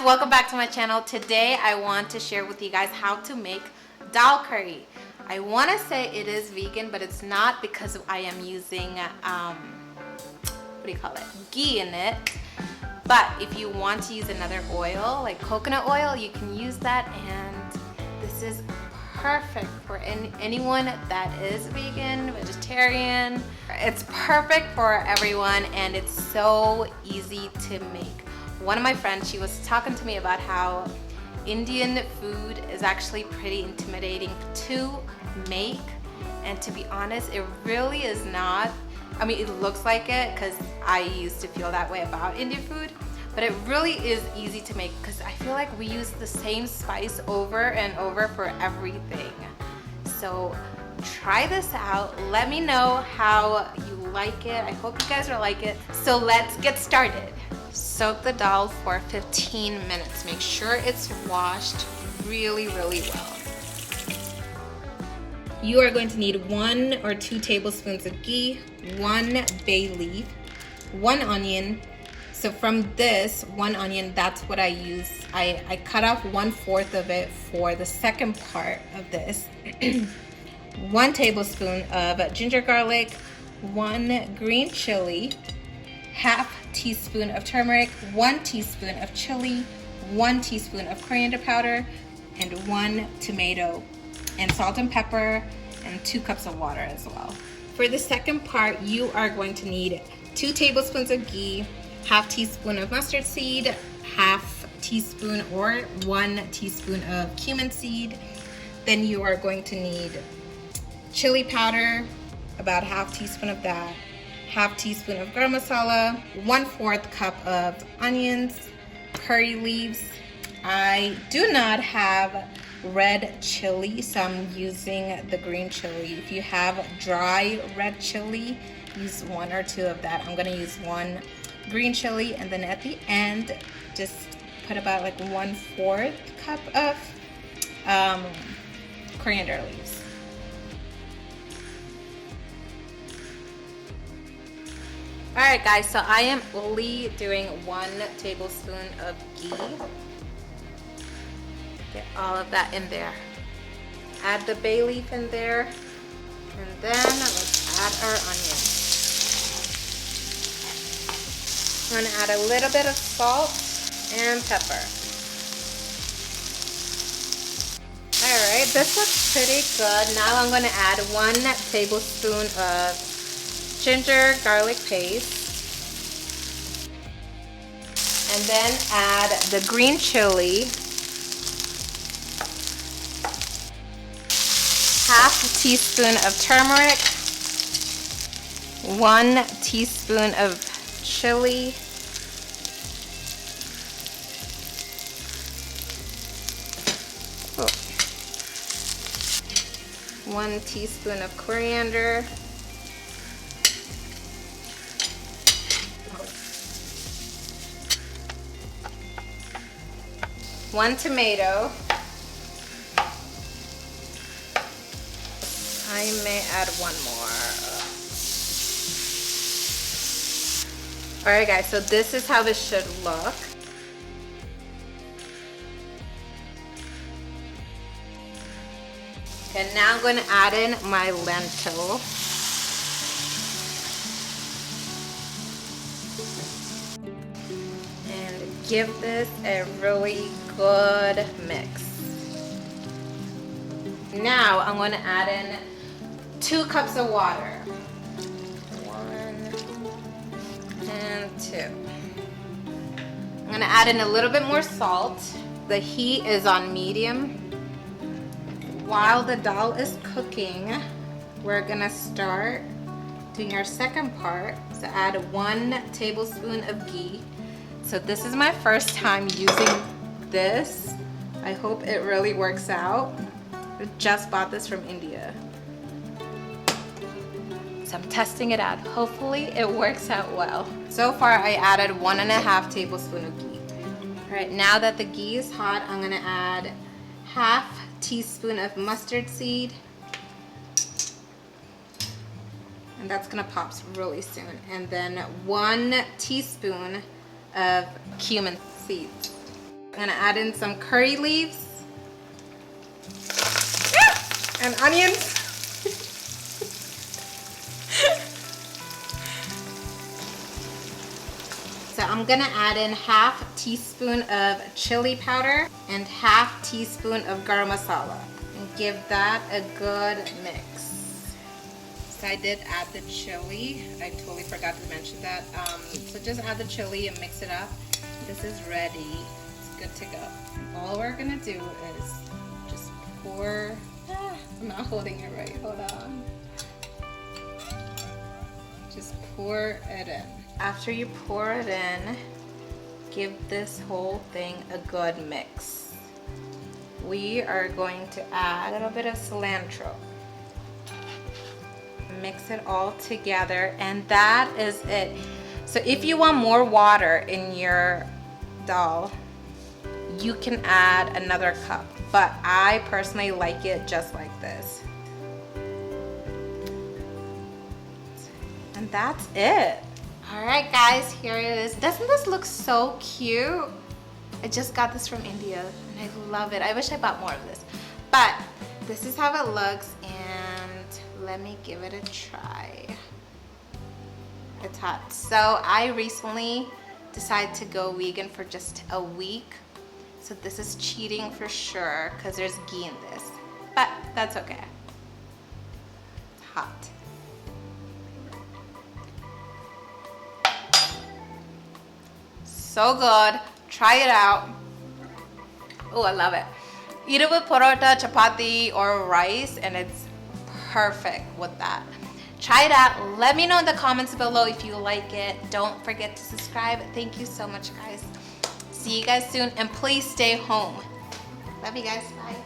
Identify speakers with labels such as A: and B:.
A: welcome back to my channel. Today I want to share with you guys how to make dal curry. I want to say it is vegan, but it's not because I am using ghee in it. But if you want to use another oil like coconut oil, you can use that, and this is perfect for anyone that is vegan, vegetarian. It's perfect for everyone, and it's so easy to make. One of my friends, she was talking to me about how Indian food is actually pretty intimidating to make, and to be honest, it really is not. I mean, it looks like it because I used to feel that way about Indian food, but it really is easy to make because I feel like we use the same spice over and over for everything. So try this out. Let me know how you like it. I hope you guys will like it. So let's get started. Soak the dal for 15 minutes. Make sure it's washed really well. You are going to need 1 or 2 tablespoons of ghee, 1 bay leaf, 1 onion. So from this 1 onion, that's what I use. I cut off 1/4 of it for the second part of this. 1 tablespoon of ginger garlic, 1 green chili, half teaspoon of turmeric, 1 teaspoon of chili, 1 teaspoon of coriander powder, and 1 tomato, and salt and pepper, and 2 cups of water as well. For the second part, you are going to need 2 tablespoons of ghee, half teaspoon of mustard seed, half teaspoon or 1 teaspoon of cumin seed. Then you are going to need chili powder, about half teaspoon of that, half teaspoon of Garam Masala, 1/4 cup of onions, curry leaves. I do not have red chili, so I'm using the green chili. If you have dry red chili, use 1 or 2 of that. I'm gonna use 1 green chili, and then at the end, just put about like 1/4 cup of coriander leaves. Alright guys, so I am only doing 1 tablespoon of ghee. Get all of that in there. Add the bay leaf in there, and then let's add our onion. I'm going to add a little bit of salt and pepper. Alright, this looks pretty good. Now I'm going to add 1 tablespoon of ginger garlic paste, and then add the green chili, half a teaspoon of turmeric, 1 teaspoon of chili, oh, 1 teaspoon of coriander, 1 tomato. I may add 1 more. Alright guys, so this is how this should look. And now I'm going to add in my lentil. And give this a really good mix. Now I'm going to add in 2 cups of water. 1 and 2. I'm going to add in a little bit more salt. The heat is on medium. While the dal is cooking, we're going to start doing our second part. So add 1 tablespoon of ghee. So this is my first time using this. I hope it really works out. I just bought this from India, so I'm testing it out. Hopefully it works out well. So far I added 1.5 tablespoons of ghee. Alright, now that the ghee is hot, I'm going to add half teaspoon of mustard seed, and that's going to pop really soon, and then 1 teaspoon of cumin seeds. I'm gonna add in some curry leaves and onions. So I'm gonna add in half teaspoon of chili powder and half teaspoon of garam masala and give that a good mix. So I did add the chili. I totally forgot to mention that. So just add the chili and mix it up. This is ready. It's good to go. All we're gonna do is just pour. I'm not holding it right. Hold on. Just pour it in. After you pour it in, give this whole thing a good mix. We are going to add a little bit of cilantro. Mix it all together, and that is it. So if you want more water in your dal, you can add another cup, but I personally like it just like this. And that's it. All right, guys, here it is. Doesn't this look so cute? I just got this from India and I love it. I wish I bought more of this, but this is how it looks, and let me give it a try. It's hot. So I recently decided to go vegan for just a week. So this is cheating for sure because there's ghee in this, but that's okay. It's hot. So good. Try it out. Oh, I love it. Eat it with parota, chapati, or rice, and it's perfect with that. Try it out. Let me know in the comments below if you like it. Don't forget to subscribe. Thank you so much, guys. See you guys soon, and please stay home. Love you guys. Bye.